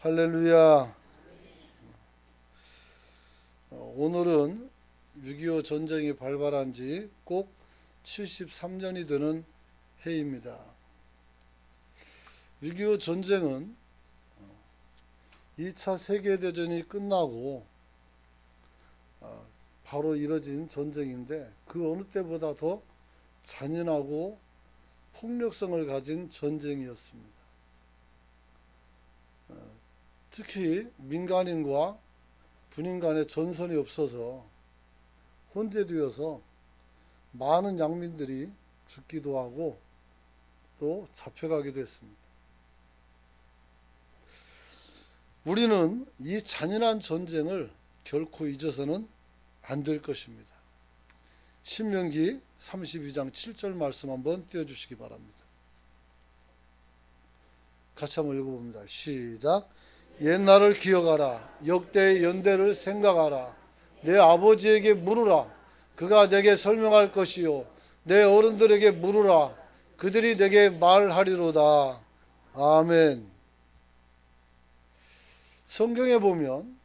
할렐루야. 오늘은 6.25 전쟁이 발발한 지 꼭 73년이 되는 해입니다. 6.25 전쟁은 2차 세계대전이 끝나고 바로 이뤄진 전쟁인데 그 어느 때보다 더 잔인하고 폭력성을 가진 전쟁이었습니다. 특히 민간인과 군인 간의 전선이 없어서 혼재되어서 많은 양민들이 죽기도 하고 또 잡혀가기도 했습니다. 우리는 이 잔인한 전쟁을 결코 잊어서는 안 될 것입니다. 신명기 32장 7절 말씀 한번 띄워주시기 바랍니다. 같이 한번 읽어봅니다. 시작. 옛날을 기억하라. 역대의 연대를 생각하라. 내 아버지에게 물으라. 그가 내게 설명할 것이요. 내 어른들에게 물으라. 그들이 내게 말하리로다. 아멘. 성경에 보면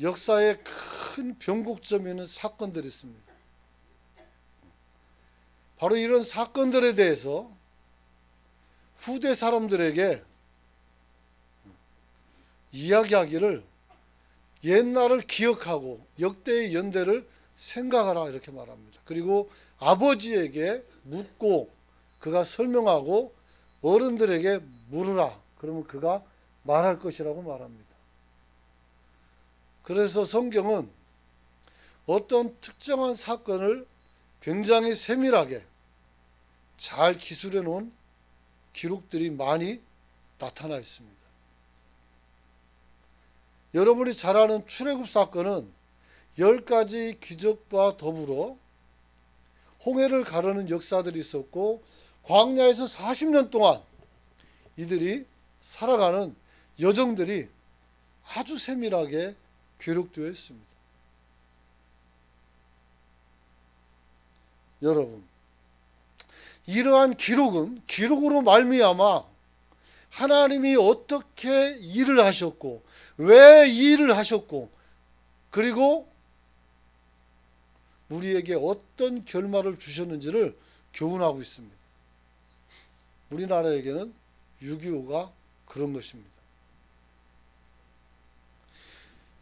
역사에 큰 변곡점이 있는 사건들이 있습니다. 바로 이런 사건들에 대해서 후대 사람들에게 이야기하기를 옛날을 기억하고 역대의 연대를 생각하라 이렇게 말합니다. 그리고 아버지에게 묻고 그가 설명하고 어른들에게 물으라. 그러면 그가 말할 것이라고 말합니다. 그래서 성경은 어떤 특정한 사건을 굉장히 세밀하게 잘 기술해 놓은 기록들이 많이 나타나 있습니다. 여러분이 잘 아는 출애굽 사건은 10가지 기적과 더불어 홍해를 가르는 역사들이 있었고 광야에서 40년 동안 이들이 살아가는 여정들이 아주 세밀하게 기록되어 있습니다. 여러분, 이러한 기록은 기록으로 말미암아 하나님이 어떻게 일을 하셨고 왜 이 일을 하셨고 그리고 우리에게 어떤 결말을 주셨는지를 교훈하고 있습니다. 우리나라에게는 6.25가 그런 것입니다.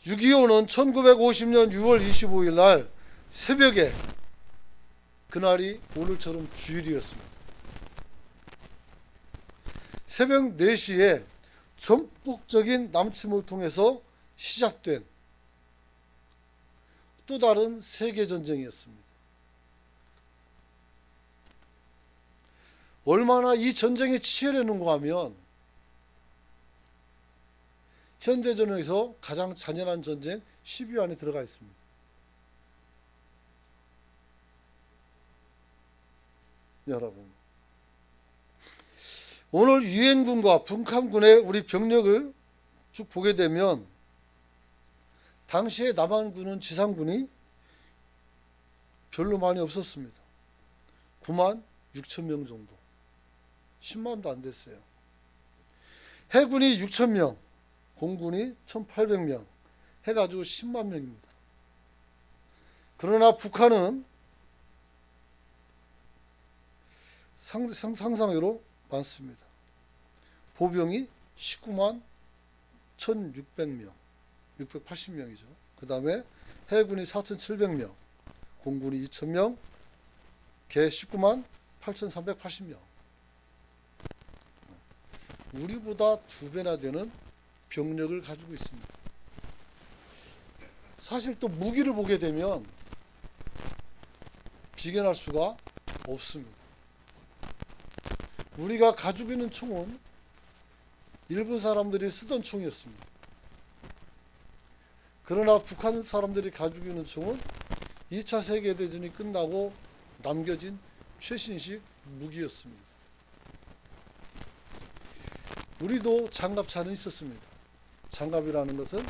6.25는 1950년 6월 25일 날 새벽에 그날이 오늘처럼 주일이었습니다. 새벽 4시에 전폭적인 남침을 통해서 시작된 또 다른 세계전쟁이었습니다. 얼마나 이 전쟁이 치열했는가 하면 현대전에서 가장 잔인한 전쟁 10위 안에 들어가 있습니다. 여러분, 오늘 유엔군과 북한군의 우리 병력을 쭉 보게 되면 당시에 남한군은 지상군이 별로 많이 없었습니다. 9만 6천 명 정도, 10만도 안 됐어요. 해군이 6천 명, 공군이 1,800명 해가지고 10만 명입니다. 그러나 북한은 상상외로 많습니다. 보병이 19만 1,600명, 680명이죠. 그 다음에 해군이 4,700명, 공군이 2,000명, 개 19만 8,380명. 우리보다 2배나 되는 병력을 가지고 있습니다. 사실 또 무기를 보게 되면 비견할 수가 없습니다. 우리가 가지고 있는 총은 일본 사람들이 쓰던 총이었습니다. 그러나 북한 사람들이 가지고 있는 총은 2차 세계대전이 끝나고 남겨진 최신식 무기였습니다. 우리도 장갑차는 있었습니다. 장갑이라는 것은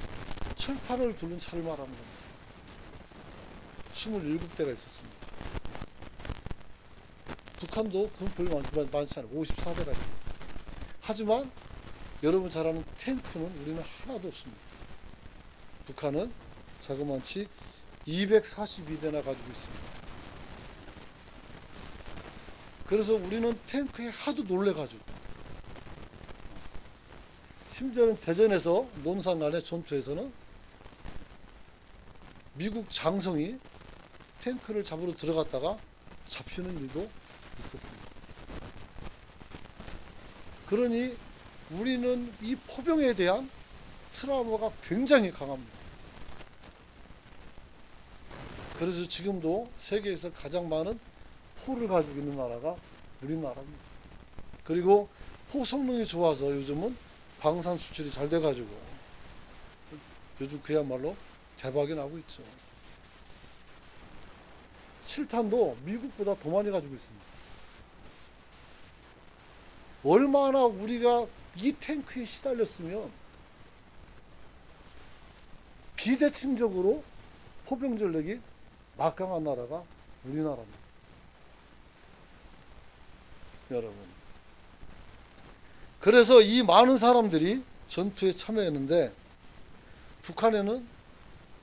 철판을 두른 차를 말하는 겁니다. 27대가 있었습니다. 북한도 그건 별로 많지 않아요. 54대가 있습니다. 하지만 여러분 잘 아는 탱크는 우리는 하나도 없습니다. 북한은 자그마치 242대나 가지고 있습니다. 그래서 우리는 탱크에 하도 놀래가지고, 심지어는 대전에서 논산 간의 전투에서는 미국 장성이 탱크를 잡으러 들어갔다가 잡히는 일도 있었습니다. 그러니 우리는 이 포병에 대한 트라우마가 굉장히 강합니다. 그래서 지금도 세계에서 가장 많은 포를 가지고 있는 나라가 우리나라입니다. 그리고 포 성능이 좋아서 요즘은 방산 수출이 잘 돼가지고 요즘 그야말로 대박이 나고 있죠. 실탄도 미국보다 더 많이 가지고 있습니다. 얼마나 우리가 이 탱크에 시달렸으면 비대칭적으로 포병 전력이 막강한 나라가 우리나라입니다. 여러분. 그래서 이 많은 사람들이 전투에 참여했는데 북한에는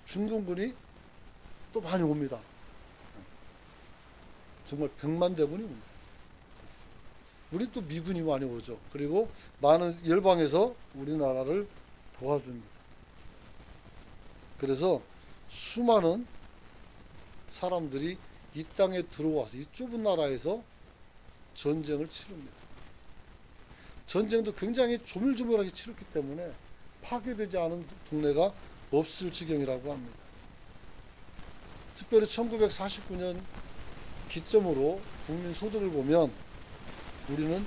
중공군이 또 많이 옵니다. 정말 100만 대군이 옵니다. 우리 또 미군이 많이 오죠. 그리고 많은 열방에서 우리나라를 도와줍니다. 그래서 수많은 사람들이 이 땅에 들어와서 이 좁은 나라에서 전쟁을 치릅니다. 전쟁도 굉장히 조밀조밀하게 치렀기 때문에 파괴되지 않은 동네가 없을 지경이라고 합니다. 특별히 1949년 기점으로 국민 소득을 보면 우리는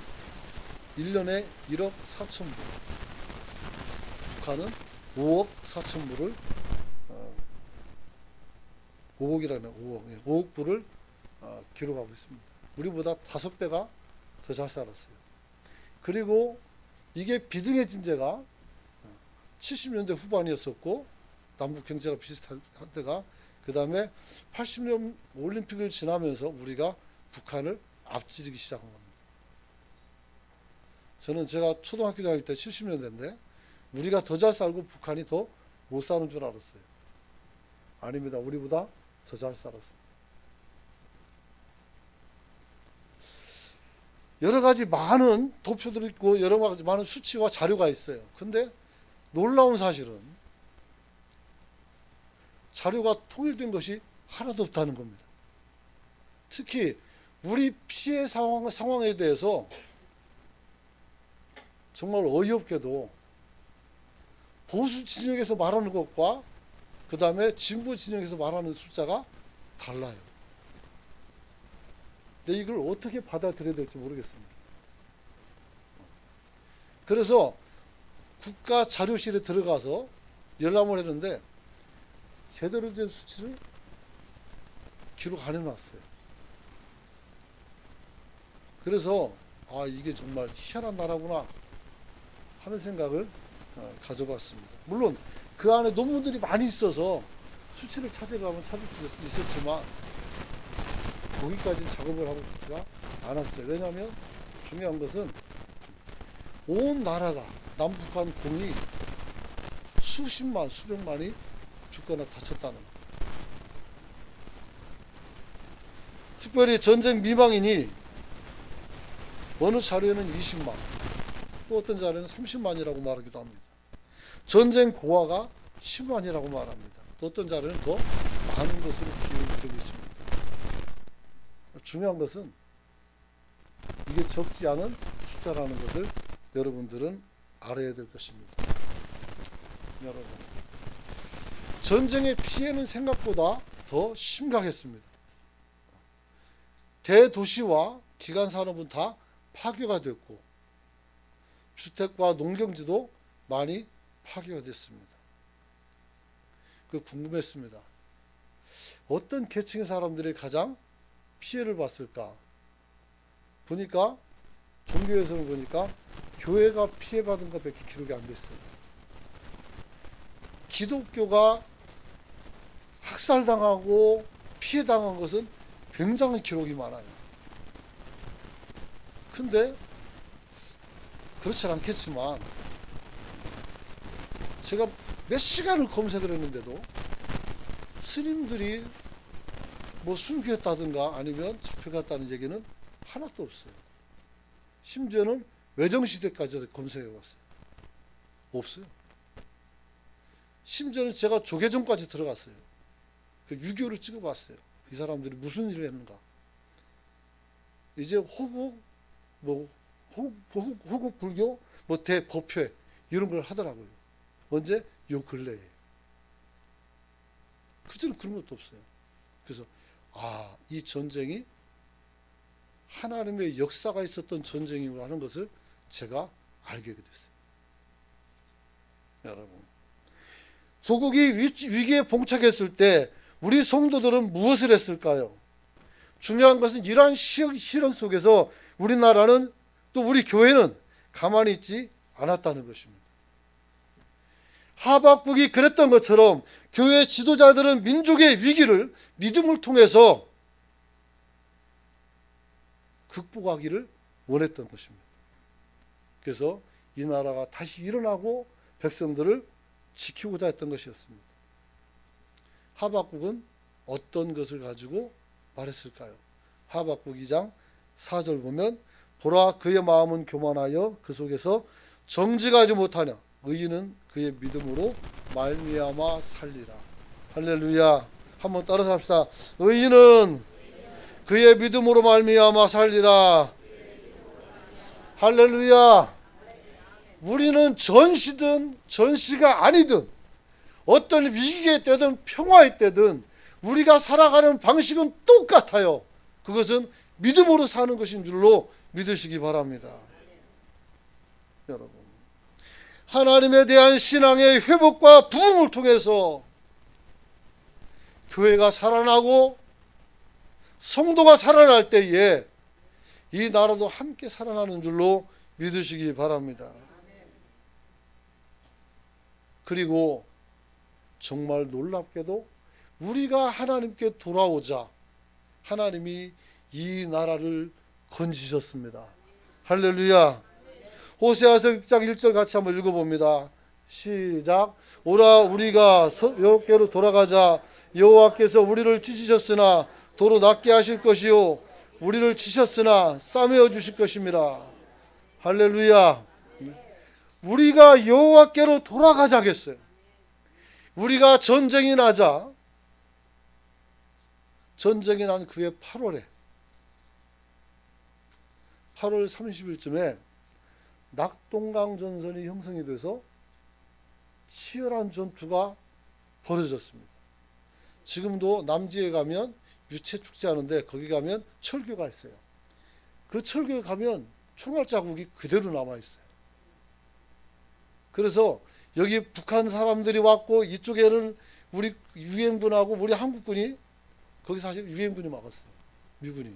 1년에 1억 4천 불, 북한은 5억 4천 불을 5억 불을 기록하고 있습니다. 우리보다 5배가 더 잘 살았어요. 그리고 이게 비등해진 제가 70년대 후반이었었고 남북 경제가 비슷할 때가 그 다음에 80년 올림픽을 지나면서 우리가 북한을 앞지르기 시작한 겁니다. 저는 제가 초등학교 다닐 때 70년대인데 우리가 더 잘 살고 북한이 더 못 사는 줄 알았어요. 아닙니다. 우리보다 더 잘 살았어요. 여러 가지 많은 도표들이 있고 여러 가지 많은 수치와 자료가 있어요. 근데 놀라운 사실은 자료가 통일된 것이 하나도 없다는 겁니다. 특히 우리 피해 상황에 대해서 정말 어이없게도 보수 진영에서 말하는 것과 그 다음에 진보 진영에서 말하는 숫자가 달라요. 근데 이걸 어떻게 받아들여야 될지 모르겠습니다. 그래서 국가 자료실에 들어가서 열람을 했는데 제대로 된 수치를 기록 안 해놨어요. 그래서 이게 정말 희한한 나라구나 하는 생각을 가져봤습니다. 물론 그 안에 논문들이 많이 있어서 수치를 찾으려면 찾을 수 있었지만 거기까지는 작업을 하고 싶지가 않았어요. 왜냐하면 중요한 것은 온 나라가 남북한 공이 수십만 수백만이 죽거나 다쳤다는 것. 특별히 전쟁 미망인이 어느 자료에는 20만 또 어떤 자료는 30만이라고 말하기도 합니다. 전쟁 고아가 10만이라고 말합니다. 또 어떤 자료는 더 많은 것으로 기록되고 있습니다. 중요한 것은 이게 적지 않은 숫자라는 것을 여러분들은 알아야 될 것입니다. 여러분, 전쟁의 피해는 생각보다 더 심각했습니다. 대도시와 기간산업은 다 파괴가 됐고 주택과 농경지도 많이 파괴가 됐습니다. 궁금했습니다. 어떤 계층의 사람들이 가장 피해를 봤을까? 보니까 종교에서는 보니까 교회가 피해받은 것밖에 기록이 안 됐어요. 기독교가 학살당하고 피해당한 것은 굉장히 기록이 많아요. 근데 그렇지 않겠지만 제가 몇 시간을 검색을 했는데도 스님들이 뭐 순교했다든가 아니면 잡혀갔다는 얘기는 하나도 없어요. 심지어는 외정시대까지 검색해봤어요. 없어요. 심지어는 제가 조계종까지 들어갔어요. 그 6.25를 찍어봤어요. 이 사람들이 무슨 일을 했는가. 이제 호국 불교 뭐 대법회 이런 걸 하더라고요. 언제? 요 근래에. 그전에 그런 것도 없어요. 그래서 이 전쟁이 하나님의 역사가 있었던 전쟁이라는 것을 제가 알게 됐어요. 여러분, 조국이 위기에 봉착했을 때 우리 성도들은 무엇을 했을까요? 중요한 것은 이러한 시련 속에서 우리나라는 또 우리 교회는 가만히 있지 않았다는 것입니다. 하박국이 그랬던 것처럼 교회 지도자들은 민족의 위기를 믿음을 통해서 극복하기를 원했던 것입니다. 그래서 이 나라가 다시 일어나고 백성들을 지키고자 했던 것이었습니다. 하박국은 어떤 것을 가지고 말했을까요? 하박국 2장 4절 보면 보라 그의 마음은 교만하여 그 속에서 정직하지 못하냐 의인은 그의 믿음으로 말미암아 살리라. 할렐루야. 한번 따라서 합시다. 의인은 그의 믿음으로 말미암아 살리라. 할렐루야. 우리는 전시든 전시가 아니든 어떤 위기에 때든 평화에 때든 우리가 살아가는 방식은 똑같아요. 그것은 믿음으로 사는 것인 줄로 믿으시기 바랍니다. 여러분, 하나님에 대한 신앙의 회복과 부흥을 통해서 교회가 살아나고 성도가 살아날 때에 이 나라도 함께 살아나는 줄로 믿으시기 바랍니다. 그리고 정말 놀랍게도 우리가 하나님께 돌아오자 하나님이 이 나라를 건지셨습니다. 할렐루야. 호세아서 6장 1절 같이 한번 읽어봅니다. 시작. 오라 우리가 여호와께로 돌아가자. 여호와께서 우리를 찢으셨으나 도로 낫게 하실 것이요 우리를 치셨으나 싸매어 주실 것입니다. 할렐루야. 우리가 여호와께로 돌아가자겠어요. 우리가 전쟁이 나자 전쟁이 난 그해 8월 30일쯤에 낙동강 전선이 형성이 돼서 치열한 전투가 벌어졌습니다. 지금도 남지에 가면 유채 축제하는데 거기 가면 철교가 있어요. 그 철교에 가면 총알 자국이 그대로 남아있어요. 그래서 여기 북한 사람들이 왔고 이쪽에는 우리 유엔군하고 우리 한국군이 거기 사실 유엔군이 막았어요. 미군이.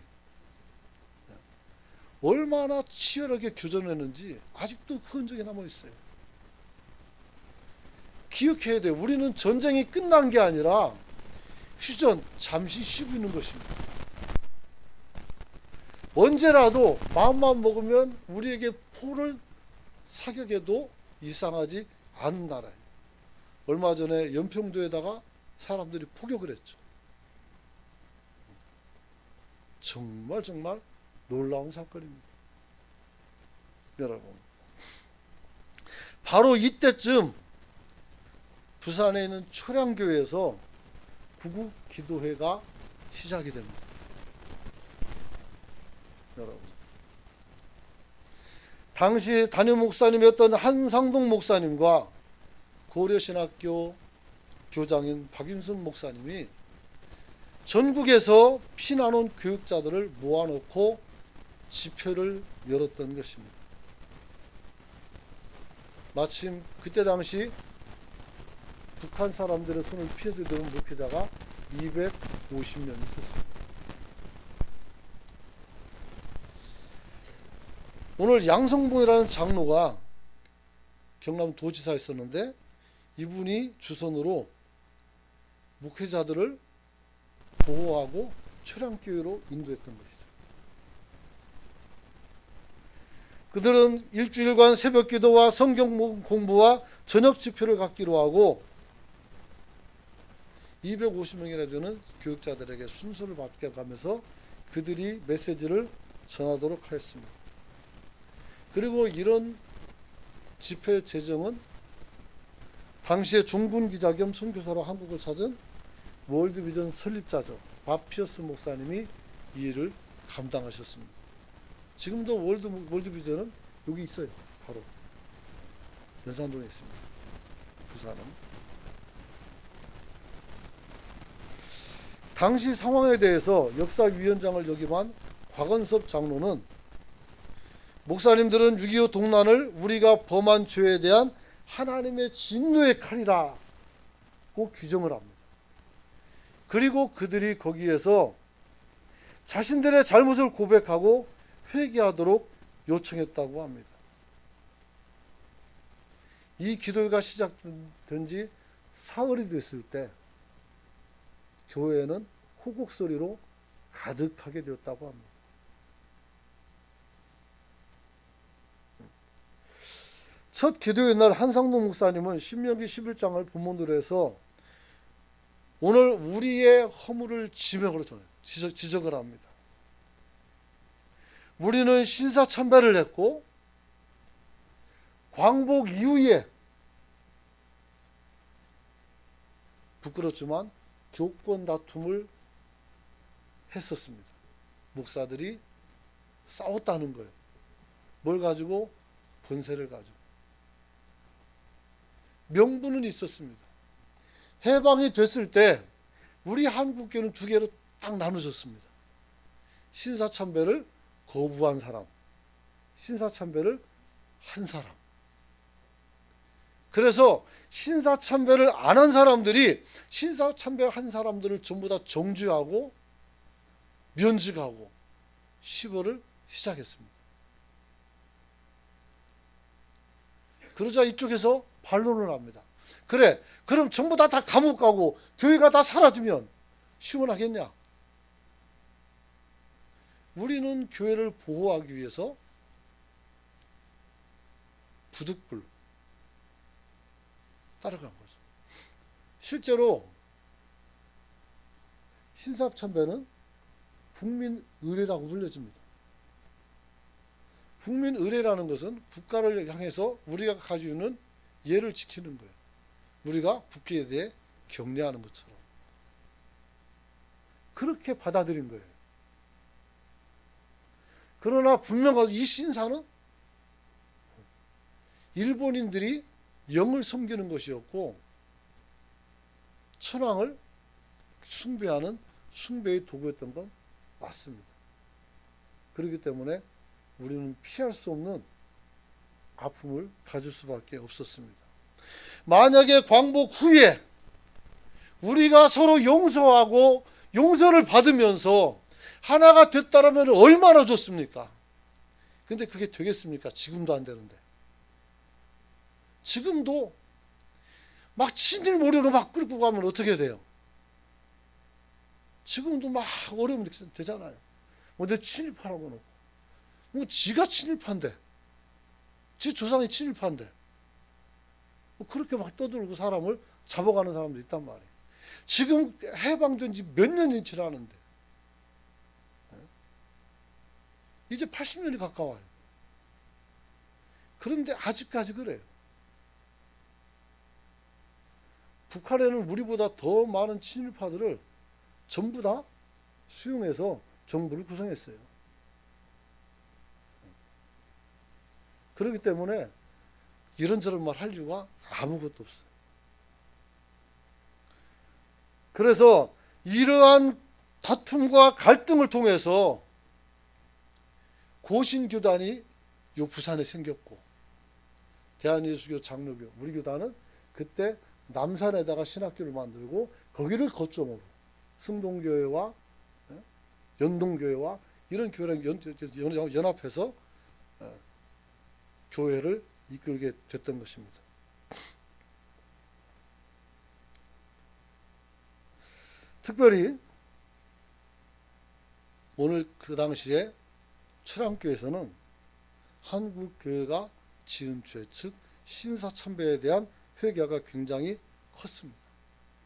얼마나 치열하게 교전했는지 아직도 그 흔적이 남아있어요. 기억해야 돼요. 우리는 전쟁이 끝난 게 아니라 휴전, 잠시 쉬고 있는 것입니다. 언제라도 마음만 먹으면 우리에게 포를 사격해도 이상하지 않은 나라예요. 얼마 전에 연평도에다가 사람들이 포격을 했죠. 정말 놀라운 사건입니다. 여러분, 바로 이때쯤 부산에 있는 초량교회에서 구국 기도회가 시작이 됩니다. 여러분, 당시 담임 목사님이었던 한상동 목사님과 고려신학교 교장인 박윤순 목사님이 전국에서 피난 온 교육자들을 모아놓고 집회를 열었던 것입니다. 마침 그때 당시 북한 사람들의 손을 피해서 들은 목회자가 250명 있었습니다. 오늘 양성봉이라는 장로가 경남도지사에 있었는데 이분이 주선으로 목회자들을 보호하고 초량교회로 인도했던 것이죠. 그들은 일주일간 새벽 기도와 성경 공부와 저녁 집회를 갖기로 하고 250명이나 되는 교육자들에게 순서를 맡겨가면서 그들이 메시지를 전하도록 하였습니다. 그리고 이런 집회 재정은 당시에 종군 기자 겸 선교사로 한국을 찾은 월드비전 설립자죠. 밥 피어스 목사님이 이 일을 감당하셨습니다. 지금도 월드비전은 여기 있어요. 바로 연산동에 있습니다. 부산은. 당시 상황에 대해서 역사위원장을 역임한 곽원섭 장로는 목사님들은 6.25 동란을 우리가 범한 죄에 대한 하나님의 진노의 칼이라고 규정을 합니다. 그리고 그들이 거기에서 자신들의 잘못을 고백하고 회개하도록 요청했다고 합니다. 이 기도회가 시작된 지 사흘이 됐을 때 교회는 호곡소리로 가득하게 되었다고 합니다. 첫 기도회 날 한상동 목사님은 신명기 11장을 본문으로 해서 오늘 우리의 허물을 지적을 합니다. 우리는 신사참배를 했고 광복 이후에 부끄럽지만 교권 다툼을 했었습니다. 목사들이 싸웠다는 거예요. 뭘 가지고? 번세를 가지고. 명분은 있었습니다. 해방이 됐을 때 우리 한국교는 두 개로 딱 나눠졌습니다. 신사참배를 거부한 사람, 신사참배를 한 사람. 그래서 신사참배를 안 한 사람들이 신사참배 한 사람들을 전부 다 정죄하고 면직하고 시벌을 시작했습니다. 그러자 이쪽에서 반론을 합니다. 그래, 그럼 전부 다 감옥 가고 교회가 다 사라지면 시원하겠냐? 우리는 교회를 보호하기 위해서 부득불 따라간 거죠. 실제로 신사참배는 국민의례라고 불려집니다. 국민의례라는 것은 국가를 향해서 우리가 가지고 있는 예를 지키는 거예요. 우리가 국기에 대해 경례하는 것처럼. 그렇게 받아들인 거예요. 그러나 분명하게 이 신사는 일본인들이 영을 섬기는 것이었고 천황을 숭배하는 숭배의 도구였던 건 맞습니다. 그렇기 때문에 우리는 피할 수 없는 아픔을 가질 수밖에 없었습니다. 만약에 광복 후에 우리가 서로 용서하고 용서를 받으면서 하나가 됐다라면 얼마나 좋습니까? 근데 그게 되겠습니까? 지금도 안 되는데. 지금도 막 친일모리로 막 끌고 가면 어떻게 돼요? 지금도 막 어려움 되잖아요. 내 친일파라고 놓고. 뭐 지가 친일파인데. 지 조상이 친일파인데. 뭐 그렇게 막 떠들고 사람을 잡아가는 사람도 있단 말이에요. 지금 해방된 지 몇 년이 지나는데. 이제 80년이 가까워요. 그런데 아직까지 그래요. 북한에는 우리보다 더 많은 친일파들을 전부 다 수용해서 정부를 구성했어요. 그렇기 때문에 이런저런 말 할 이유가 아무것도 없어요. 그래서 이러한 다툼과 갈등을 통해서 고신교단이 요 부산에 생겼고 대한예수교 장로교 우리 교단은 그때 남산에다가 신학교를 만들고 거기를 거점으로 승동교회와 연동교회와 이런 교회랑 연합해서 교회를 이끌게 됐던 것입니다. 특별히 오늘 그 당시에 철암교에서는 한국교회가 지은 죄, 즉 신사참배에 대한 회개가 굉장히 컸습니다.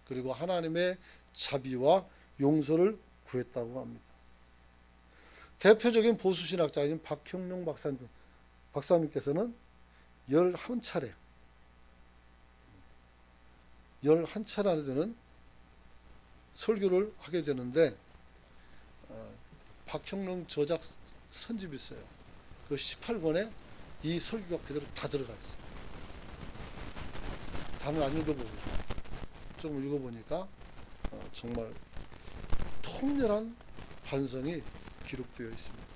그리고 하나님의 자비와 용서를 구했다고 합니다. 대표적인 보수신학자인 박형룡 박사님께서는 11차례나 되는 설교를 하게 되는데 박형룡 저작 선집이 있어요. 그 18권에 이 설교가 그대로 다 들어가 있어요. 다는 안 읽어보고 좀 읽어보니까 정말 통렬한 반성이 기록되어 있습니다.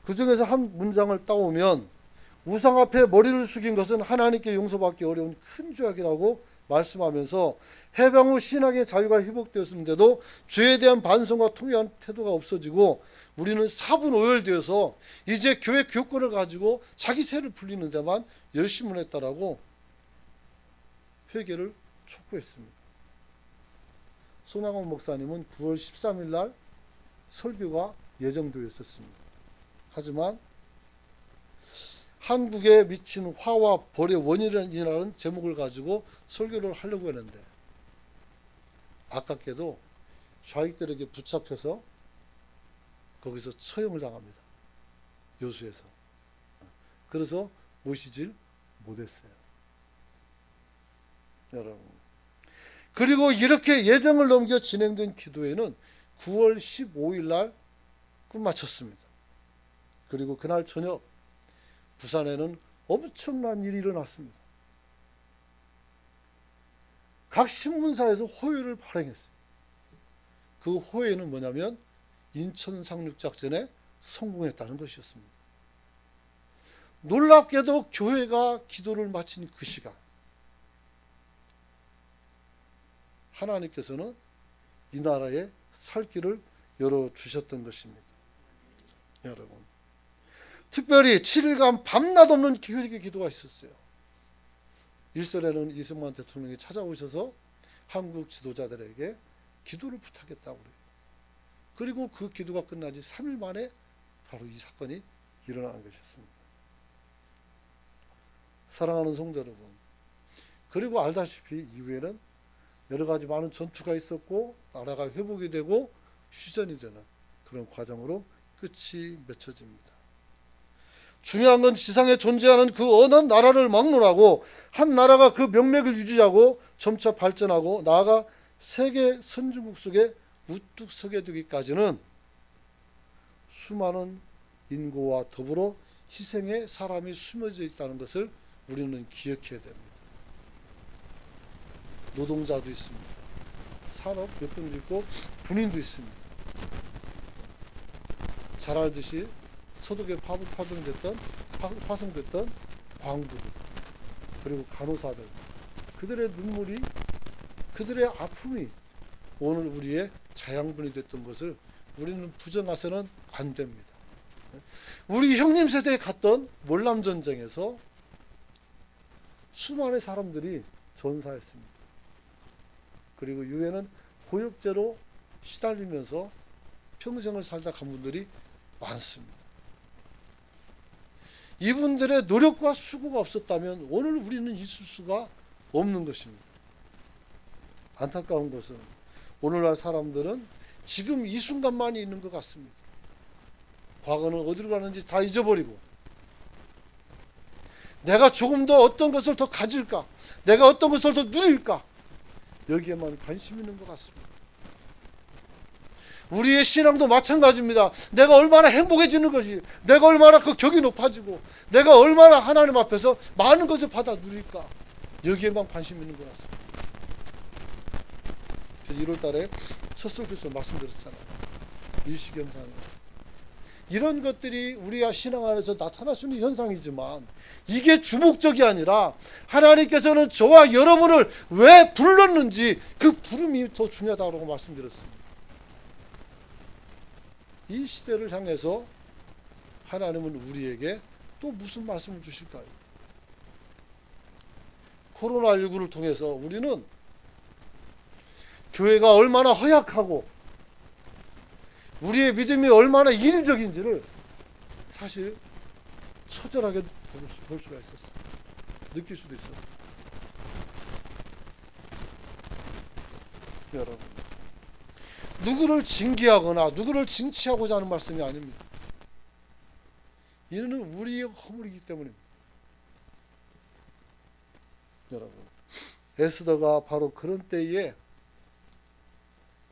그 중에서 한 문장을 따오면 우상 앞에 머리를 숙인 것은 하나님께 용서받기 어려운 큰 죄악이라고 말씀하면서 해방 후 신학의 자유가 회복되었는데도 죄에 대한 반성과 통회한 태도가 없어지고 우리는 사분오열되어서 이제 교회 교권을 가지고 자기 세를 불리는 데만 열심을 했다라고 회개를 촉구했습니다. 손학원 목사님은 9월 13일 날 설교가 예정되어 있었습니다. 하지만 한국에 미친 화와 벌의 원인이라는 제목을 가지고 설교를 하려고 했는데 아깝게도 좌익들에게 붙잡혀서 거기서 처형을 당합니다. 요수에서. 그래서 모시질 못했어요. 여러분. 그리고 이렇게 예정을 넘겨 진행된 기도회는 9월 15일 날 끝마쳤습니다. 그리고 그날 저녁 부산에는 엄청난 일이 일어났습니다. 각 신문사에서 호의를 발행했어요. 그 호의는 뭐냐면 인천 상륙작전에 성공했다는 것이었습니다. 놀랍게도 교회가 기도를 마친 그 시간 하나님께서는 이 나라에 살 길을 열어주셨던 것입니다. 여러분, 특별히 7일간 밤낮 없는 회개 기도가 있었어요. 1설에는 이승만 대통령이 찾아오셔서 한국 지도자들에게 기도를 부탁했다고 그래요. 그리고 그 기도가 끝나지 3일 만에 바로 이 사건이 일어나는 것이었습니다. 사랑하는 성도 여러분, 그리고 알다시피 이후에는 여러 가지 많은 전투가 있었고 나라가 회복이 되고 휴전이 되는 그런 과정으로 끝이 맺혀집니다. 중요한 건 지상에 존재하는 그 어느 나라를 막론하고 한 나라가 그 명맥을 유지하고 점차 발전하고 나아가 세계 선진국 속에 우뚝 서게 되기까지는 수많은 인고와 더불어 희생의 사람이 숨어져 있다는 것을 우리는 기억해야 됩니다. 노동자도 있습니다. 산업 몇 군데 있고 군인도 있습니다. 잘 알듯이 소득에 파송됐던 광부들 그리고 간호사들 그들의 눈물이 그들의 아픔이 오늘 우리의 자양분이 됐던 것을 우리는 부정해서는 안 됩니다. 우리 형님 세대에 갔던 월남전쟁에서 수많은 사람들이 전사했습니다. 그리고 유해는 고엽제로 시달리면서 평생을 살다 간 분들이 많습니다. 이분들의 노력과 수고가 없었다면 오늘 우리는 있을 수가 없는 것입니다. 안타까운 것은 오늘날 사람들은 지금 이 순간만이 있는 것 같습니다. 과거는 어디로 가는지 다 잊어버리고 내가 조금 더 어떤 것을 더 가질까? 내가 어떤 것을 더 누릴까? 여기에만 관심 있는 것 같습니다. 우리의 신앙도 마찬가지입니다. 내가 얼마나 행복해지는 것이, 내가 얼마나 그 격이 높아지고, 내가 얼마나 하나님 앞에서 많은 것을 받아 누릴까? 여기에만 관심 있는 것 같습니다. 그래서 1월 달에 첫 설교에서 말씀드렸잖아요. 일식현상. 이런 것들이 우리가 신앙 안에서 나타날 수 있는 현상이지만 이게 주목적이 아니라 하나님께서는 저와 여러분을 왜 불렀는지 그 부름이 더 중요하다고 말씀드렸습니다. 이 시대를 향해서 하나님은 우리에게 또 무슨 말씀을 주실까요? 코로나19를 통해서 우리는 교회가 얼마나 허약하고 우리의 믿음이 얼마나 인위적인지를 사실 처절하게 볼 수가 있었어요. 느낄 수도 있어요. 여러분, 누구를 징계하거나 누구를 징치하고자 하는 말씀이 아닙니다. 이는 우리의 허물이기 때문입니다. 여러분, 에스더가 바로 그런 때에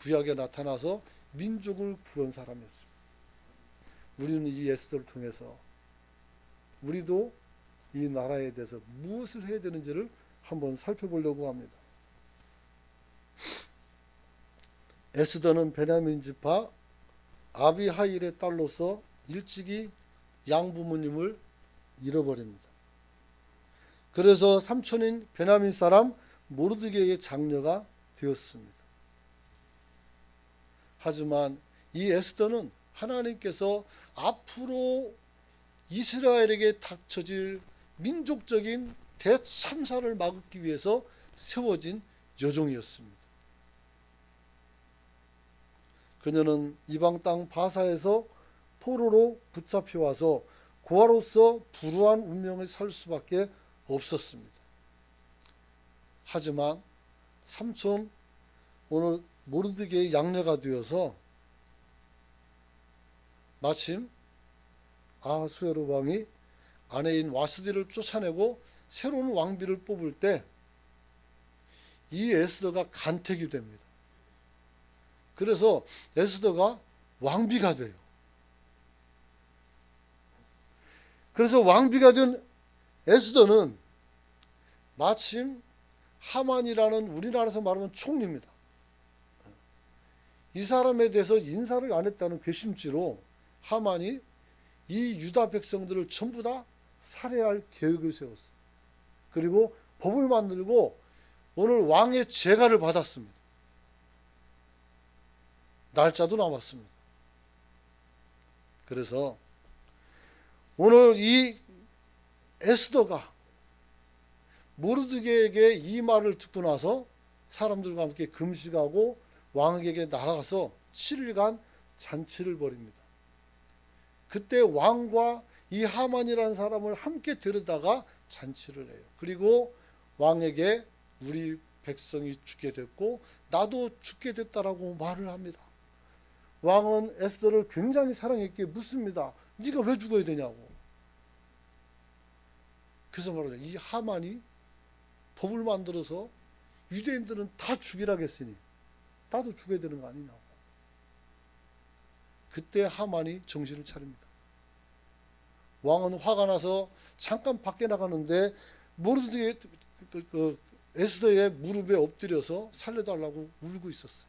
구약에 나타나서 민족을 구한 사람이었습니다. 우리는 이 에스더를 통해서 우리도 이 나라에 대해서 무엇을 해야 되는지를 한번 살펴보려고 합니다. 에스더는 베냐민 지파 아비하일의 딸로서 일찍이 양부모님을 잃어버립니다. 그래서 삼촌인 베냐민 사람 모르드게의 장녀가 되었습니다. 하지만 이 에스더는 하나님께서 앞으로 이스라엘에게 닥쳐질 민족적인 대참사를 막기 위해서 세워진 여종이었습니다. 그녀는 이방 땅 바사에서 포로로 붙잡혀와서 고아로서 불우한 운명을 살 수밖에 없었습니다. 하지만 삼촌 오늘 모르드게의 양녀가 되어서 마침 아하수에로 왕이 아내인 와스디를 쫓아내고 새로운 왕비를 뽑을 때 이 에스더가 간택이 됩니다. 그래서 에스더가 왕비가 돼요. 그래서 왕비가 된 에스더는 마침 하만이라는 우리나라에서 말하면 총리입니다. 이 사람에 대해서 인사를 안 했다는 괘씸죄로 하만이 이 유다 백성들을 전부 다 살해할 계획을 세웠어요. 그리고 법을 만들고 오늘 왕의 재가를 받았습니다. 날짜도 남았습니다. 그래서 오늘 이 에스더가 모르드게에게 이 말을 듣고 나서 사람들과 함께 금식하고 왕에게 나가서 7일간 잔치를 벌입니다. 그때 왕과 이 하만이라는 사람을 함께 데려다가 잔치를 해요. 그리고 왕에게 우리 백성이 죽게 됐고 나도 죽게 됐다라고 말을 합니다. 왕은 에스더를 굉장히 사랑했기에 묻습니다. 네가 왜 죽어야 되냐고. 그래서 말하죠. 이 하만이 법을 만들어서 유대인들은 다 죽이라고 했으니 나도 죽어야 되는 거 아니냐고. 그때 하만이 정신을 차립니다. 왕은 화가 나서 잠깐 밖에 나가는데 모르드게 에스더의 무릎에 엎드려서 살려달라고 울고 있었어요.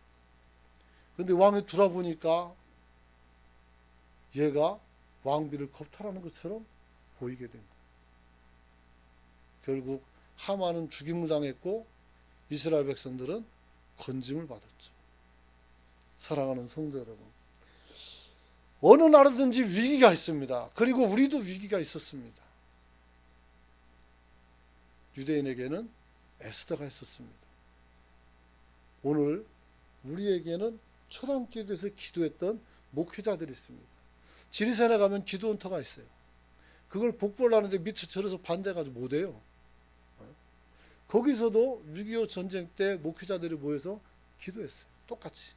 그런데 왕이 돌아보니까 얘가 왕비를 겁탈하는 것처럼 보이게 된 거예요. 결국 하만은 죽임을 당했고 이스라엘 백성들은 건짐을 받았죠. 사랑하는 성도 여러분, 어느 나라든지 위기가 있습니다. 그리고 우리도 위기가 있었습니다. 유대인에게는 에스더가 있었습니다. 오늘 우리에게는 초단기도에서 기도했던 목회자들이 있습니다. 지리산에 가면 기도원터가 있어요. 그걸 복구를 하는데 밑에 절에서 반대해가지고 못해요. 거기서도 6.25 전쟁 때 목회자들이 모여서 기도했어요. 똑같이.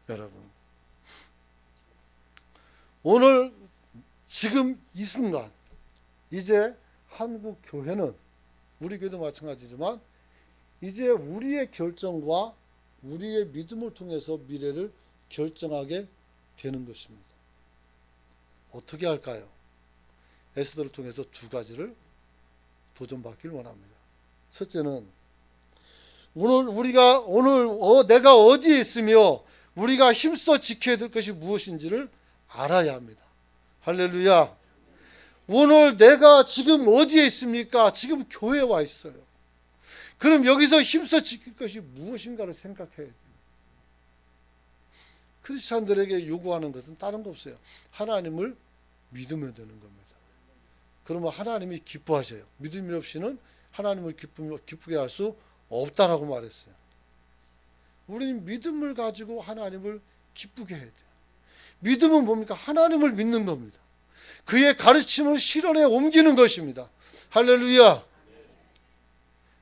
여러분, 오늘 지금 이 순간 이제 한국 교회는 우리 교회도 마찬가지지만 이제 우리의 결정과 우리의 믿음을 통해서 미래를 결정하게 되는 것입니다. 어떻게 할까요? 에스더를 통해서 두 가지를 도전받기를 원합니다. 첫째는 오늘 내가 어디에 있으며 우리가 힘써 지켜야 될 것이 무엇인지를 알아야 합니다. 할렐루야. 오늘 내가 지금 어디에 있습니까? 지금 교회에 와 있어요. 그럼 여기서 힘써 지킬 것이 무엇인가를 생각해야 돼요. 크리스찬들에게 요구하는 것은 다른 거 없어요. 하나님을 믿으면 되는 겁니다. 그러면 하나님이 기뻐하셔요. 믿음이 없이는 하나님을 기쁘게 할 수 없다라고 말했어요. 우리는 믿음을 가지고 하나님을 기쁘게 해야 돼요. 믿음은 뭡니까? 하나님을 믿는 겁니다. 그의 가르침을 실현에 옮기는 것입니다. 할렐루야.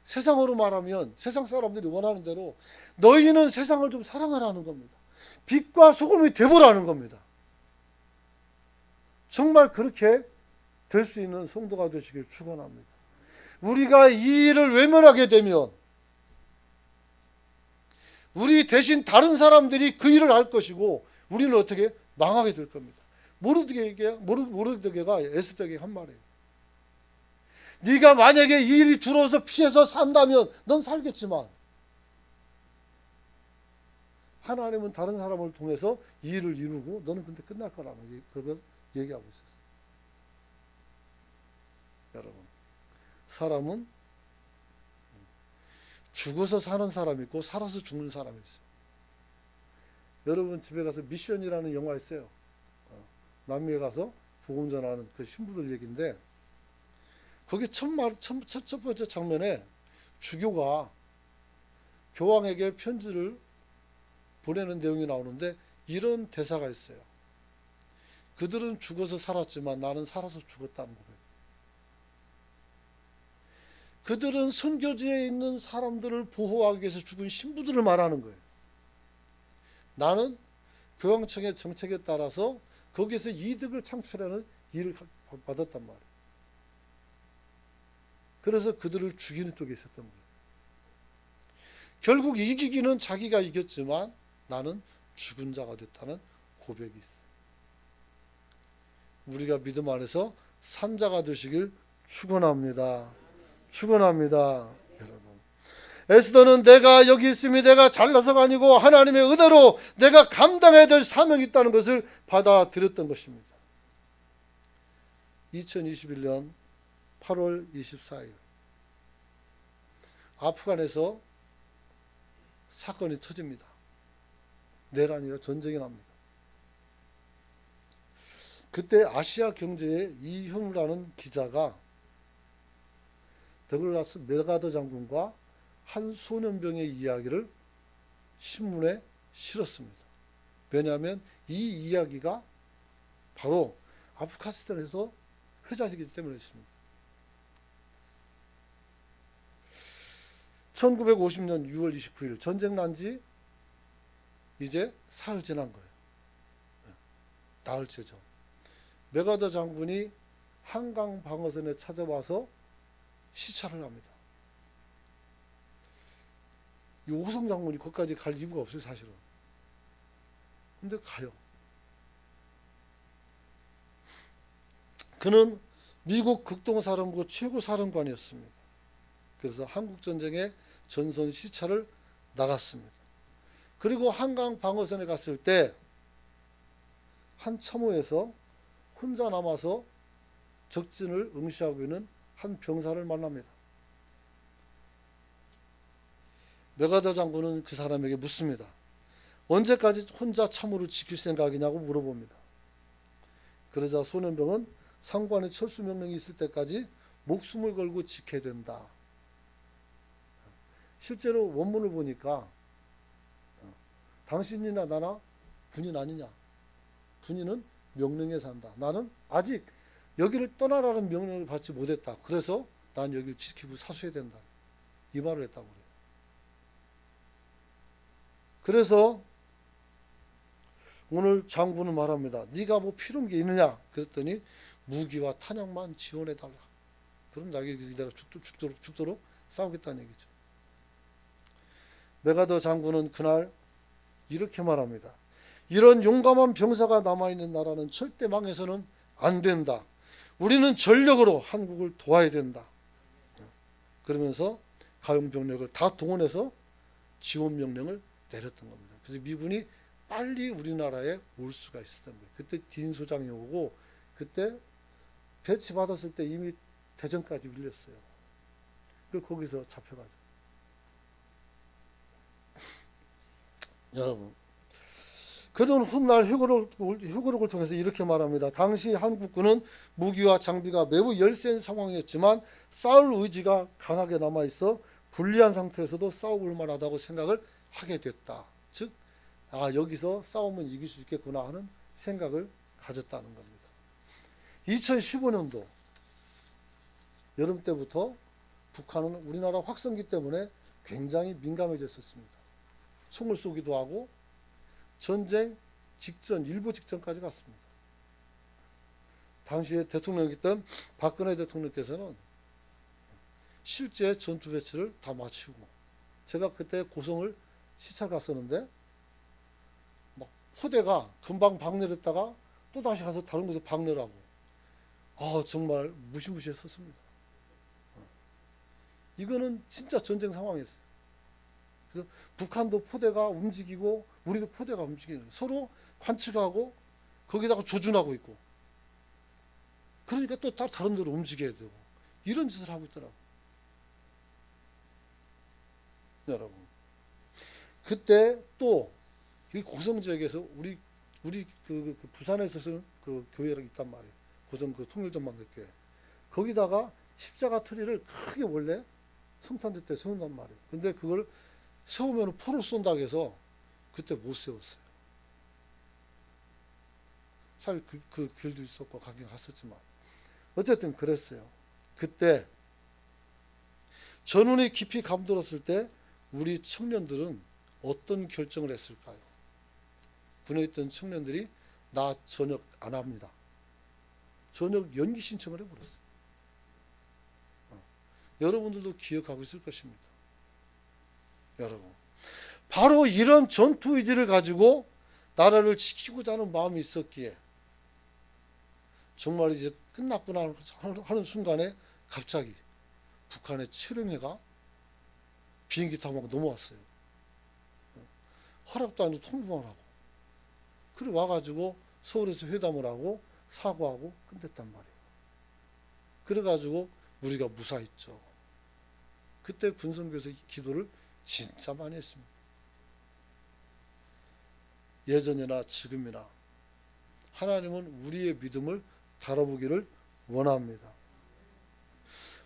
세상으로 말하면 세상 사람들이 원하는 대로 너희는 세상을 좀 사랑하라는 겁니다. 빛과 소금이 되보라는 겁니다. 정말 그렇게 될 수 있는 성도가 되시길 축원합니다. 우리가 이 일을 외면하게 되면 우리 대신 다른 사람들이 그 일을 할 것이고 우리는 어떻게 망하게 될 겁니다. 모르드게가 에스더에게 한 말이에요. 네가 만약에 이 일이 들어와서 피해서 산다면 넌 살겠지만 하나님은 다른 사람을 통해서 이 일을 이루고 너는 근데 끝날 거라는 그걸 얘기하고 있었어요. 여러분, 사람은 죽어서 사는 사람이 있고 살아서 죽는 사람이 있어요. 여러분 집에 가서 미션이라는 영화 있어요. 남미에 가서 복음 전하는 그 신부들 얘기인데 거기 첫 번째 장면에 주교가 교황에게 편지를 보내는 내용이 나오는데 이런 대사가 있어요. 그들은 죽어서 살았지만 나는 살아서 죽었다는 고백. 그들은 선교지에 있는 사람들을 보호하기 위해서 죽은 신부들을 말하는 거예요. 나는 교황청의 정책에 따라서 거기에서 이득을 창출하는 일을 받았단 말이에요. 그래서 그들을 죽이는 쪽에 있었던 거예요. 결국 이기기는 자기가 이겼지만 나는 죽은 자가 됐다는 고백이 있어요. 우리가 믿음 안에서 산자가 되시길 축원합니다. 축원합니다. 여러분, 에스더는 내가 여기 있음이 내가 잘나서가 아니고 하나님의 은혜로 내가 감당해야 될 사명이 있다는 것을 받아들였던 것입니다. 2021년 8월 24일 아프간에서 사건이 터집니다. 내란이라 전쟁이 납니다. 그때 아시아 경제의 이현우라는 기자가 더글라스 메가더 장군과 한 소년병의 이야기를 신문에 실었습니다. 왜냐하면 이 이야기가 바로 아프가니스탄에서 회자되기 때문이었습니다. 1950년 6월 29일 전쟁 난 지 이제 사흘 지난 거예요. 나흘째죠. 메가더 장군이 한강 방어선에 찾아와서 시찰을 합니다. 이 오성 장군이 거기까지 갈 이유가 없어요, 사실은. 근데 가요. 그는 미국 극동사령부 최고사령관이었습니다. 그래서 한국전쟁의 전선 시찰을 나갔습니다. 그리고 한강 방어선에 갔을 때 한 참호에서 혼자 남아서 적진을 응시하고 있는 한 병사를 만납니다. 메가더 장군은 그 사람에게 묻습니다. 언제까지 혼자 참호를 지킬 생각이냐고 물어봅니다. 그러자 소년병은 상관의 철수 명령이 있을 때까지 목숨을 걸고 지켜야 된다. 실제로 원문을 보니까 당신이나 나나 군인 아니냐. 군인은 명령에 산다. 나는 아직 여기를 떠나라는 명령을 받지 못했다. 그래서 난 여기를 지키고 사수해야 된다. 이 말을 했다고 그래요. 그래서 오늘 장군은 말합니다. 네가 뭐 필요한 게 있느냐? 그랬더니 무기와 탄약만 지원해달라. 그럼 내가 죽도록 싸우겠다는 얘기죠. 메가더 장군은 그날 이렇게 말합니다. 이런 용감한 병사가 남아있는 나라는 절대 망해서는 안 된다. 우리는 전력으로 한국을 도와야 된다. 그러면서 가용병력을 다 동원해서 지원 명령을 내렸던 겁니다. 그래서 미군이 빨리 우리나라에 올 수가 있었던 거예요. 그때 딘 소장이 오고 그때 배치 받았을 때 이미 대전까지 밀렸어요. 그 거기서 잡혀가죠. 여러분, 그는 훗날 회고록을 통해서 이렇게 말합니다. 당시 한국군은 무기와 장비가 매우 열세인 상황이었지만 싸울 의지가 강하게 남아있어 불리한 상태에서도 싸워볼 만하다고 생각을 하게 됐다. 즉, 여기서 싸우면 이길 수 있겠구나 하는 생각을 가졌다는 겁니다. 2015년도 여름 때부터 북한은 우리나라 확성기 때문에 굉장히 민감해졌었습니다. 총을 쏘기도 하고 전쟁 직전, 일보 직전까지 갔습니다. 당시에 대통령이었던 박근혜 대통령께서는 실제 전투 배치를 다 마치고, 제가 그때 고성을 시찰 갔었는데 막 포대가 금방 방내렸다가 또 다시 가서 다른 곳에 방내라고, 정말 무시무시했었습니다. 이거는 진짜 전쟁 상황이었어요. 그래서 북한도 포대가 움직이고 우리도 포대가 움직이는 거예요. 서로 관측하고 거기다가 조준하고 있고, 그러니까 또 다른 데로 움직여야 되고, 이런 짓을 하고 있더라고요. 여러분, 그때 또 이 고성 지역에서 우리 그 부산에서 쓰는 그 교회가 있단 말이에요. 고성 그 통일전망대교회. 거기다가 십자가 트리를 크게 원래 성탄절 때 세운단 말이에요. 근데 그걸 세우면 포를 쏜다고 해서 그때 못 세웠어요. 사실 그 길도 있었고 가긴 갔었지만 어쨌든 그랬어요. 그때 전운이 깊이 감돌았을 때 우리 청년들은 어떤 결정을 했을까요? 군에 있던 청년들이 나 전역 안 합니다. 전역 연기 신청을 해버렸어요. 여러분들도 기억하고 있을 것입니다. 여러분, 바로 이런 전투 의지를 가지고 나라를 지키고자 하는 마음이 있었기에 정말 이제 끝났구나 하는 순간에 갑자기 북한의 최령해가 비행기 타고 막 넘어왔어요. 허락도 안 주고 통보만 하고, 그래 와가지고 서울에서 회담을 하고 사과하고 끝냈단 말이에요. 그래가지고 우리가 무사했죠. 그때 군성교에서 기도를 진짜 많이 했습니다. 예전이나 지금이나 하나님은 우리의 믿음을 다뤄보기를 원합니다.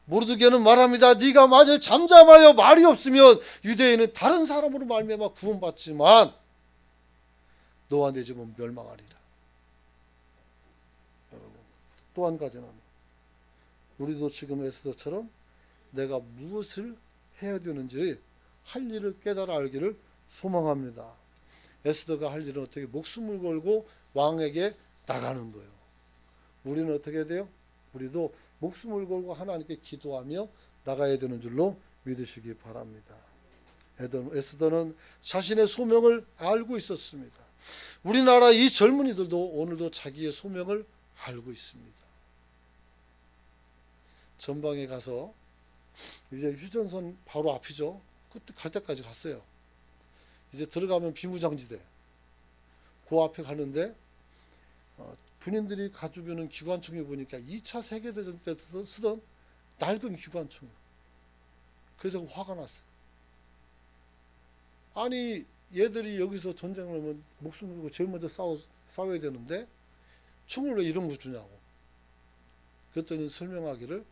모르드게는 말합니다. 네가 만일 잠잠하여 말이 없으면 유대인은 다른 사람으로 말미암아 구원받지만 너와 내 집은 멸망하리라. 여러분, 또 한 가지는 우리도 지금 에스더처럼 내가 무엇을 해야 되는지 할 일을 깨달아 알기를 소망합니다. 에스더가 할 일은 어떻게 목숨을 걸고 왕에게 나가는 거예요. 우리는 어떻게 해야 돼요? 우리도 목숨을 걸고 하나님께 기도하며 나가야 되는 줄로 믿으시기 바랍니다. 에스더는 자신의 소명을 알고 있었습니다. 우리나라 이 젊은이들도 오늘도 자기의 소명을 알고 있습니다. 전방에 가서 이제 휴전선 바로 앞이죠. 그때 갈 때까지 갔어요. 이제 들어가면 비무장지대. 그 앞에 가는데 군인들이 가지고 있는 기관총에 보니까 2차 세계대전 때 쓰던 낡은 기관총이에요. 그래서 화가 났어요. 아니 얘들이 여기서 전쟁을 하면 목숨 걸고 제일 먼저 싸워야 되는데 총을 왜 이런 거 주냐고. 그랬더니 설명하기를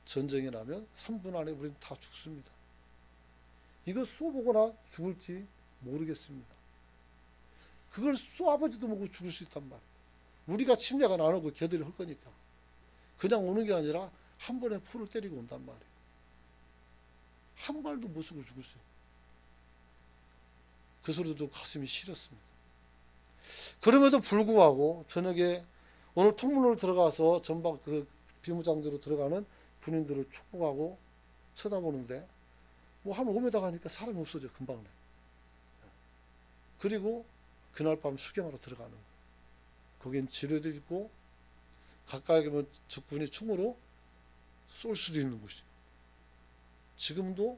전쟁이 나면 3분 안에 우리는 다 죽습니다. 이거 쏘보거나 죽을지 모르겠습니다. 그걸 쏘아보지도 못하고 죽을 수 있단 말이에요. 우리가 침략은 안 하고 걔들이 할 거니까. 그냥 오는 게 아니라 한 번에 풀을 때리고 온단 말이에요. 한 발도 못 쓰고 죽었어요. 그 소리도 가슴이 시렸습니다. 그럼에도 불구하고 저녁에 오늘 통문으로 들어가서 전방 그 비무장대로 들어가는 군인들을 축복하고 쳐다보는데 뭐 한 5m 가니까 사람이 없어져 금방. 그리고 그날 밤 수경하러 들어가는 거예요. 거긴 지뢰도 있고 가까이 가면 적군이 총으로 쏠 수도 있는 곳이에요. 지금도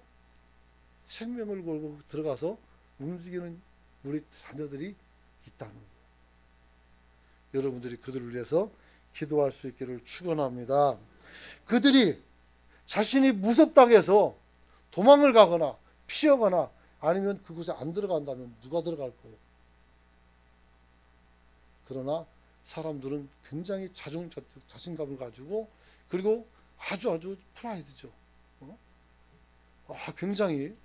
생명을 걸고 들어가서 움직이는 우리 자녀들이 있다는 거예요. 여러분들이 그들을 위해서 기도할 수 있기를 축원합니다. 그들이 자신이 무섭다고 해서 도망을 가거나 피하거나 아니면 그곳에 안 들어간다면 누가 들어갈 거예요? 그러나 사람들은 굉장히 자신감을 가지고, 그리고 아주 프라이드죠. 굉장히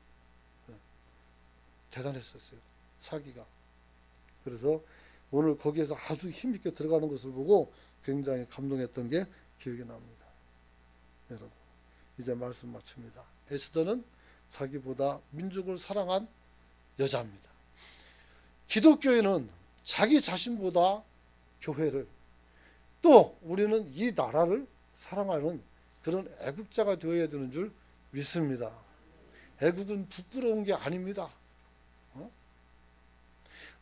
대단했었어요. 사기가. 그래서 오늘 거기에서 아주 힘있게 들어가는 것을 보고 굉장히 감동했던 게 기억이 납니다. 여러분, 이제 말씀 마칩니다. 에스더는 자기보다 민족을 사랑한 여자입니다. 기독교인은 자기 자신보다 교회를, 또 우리는 이 나라를 사랑하는 그런 애국자가 되어야 되는 줄 믿습니다. 애국은 부끄러운 게 아닙니다.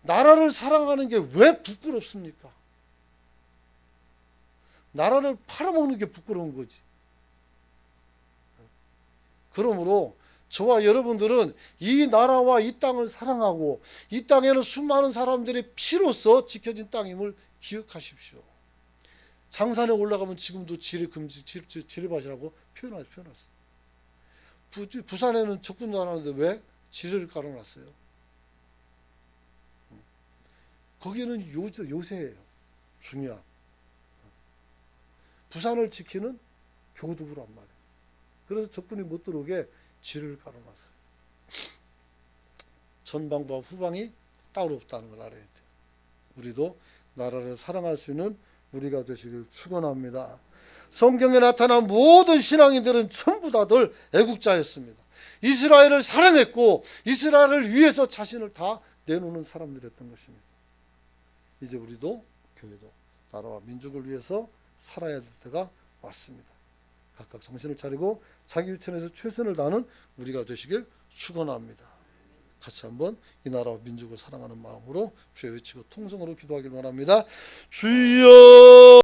나라를 사랑하는 게 왜 부끄럽습니까? 나라를 팔아먹는 게 부끄러운 거지. 그러므로 저와 여러분들은 이 나라와 이 땅을 사랑하고, 이 땅에는 수많은 사람들의 피로써 지켜진 땅임을 기억하십시오. 장산에 올라가면 지금도 지뢰금지, 지뢰밭이라고 표현했어요. 부산에는 적군도 안 하는데 왜 지뢰를 깔아놨어요? 거기는 요새예요. 중요한. 부산을 지키는 교두부란 말이에요. 그래서 적군이 못 들어오게 지뢰를 깔아놨어요. 전방과 후방이 따로 없다는 걸 알아야 돼요. 우리도 나라를 사랑할 수 있는 우리가 되시길 축원합니다. 성경에 나타난 모든 신앙인들은 전부 다들 애국자였습니다. 이스라엘을 사랑했고 이스라엘을 위해서 자신을 다 내놓는 사람들이었던 것입니다. 이제 우리도 교회도 나라와 민족을 위해서 살아야 될 때가 왔습니다. 각각 정신을 차리고 자기 위치에서 최선을 다하는 우리가 되시길 축원합니다. 같이 한번 이 나라와 민족을 사랑하는 마음으로 주의 외치고 통성으로 기도하길 바랍니다. 주여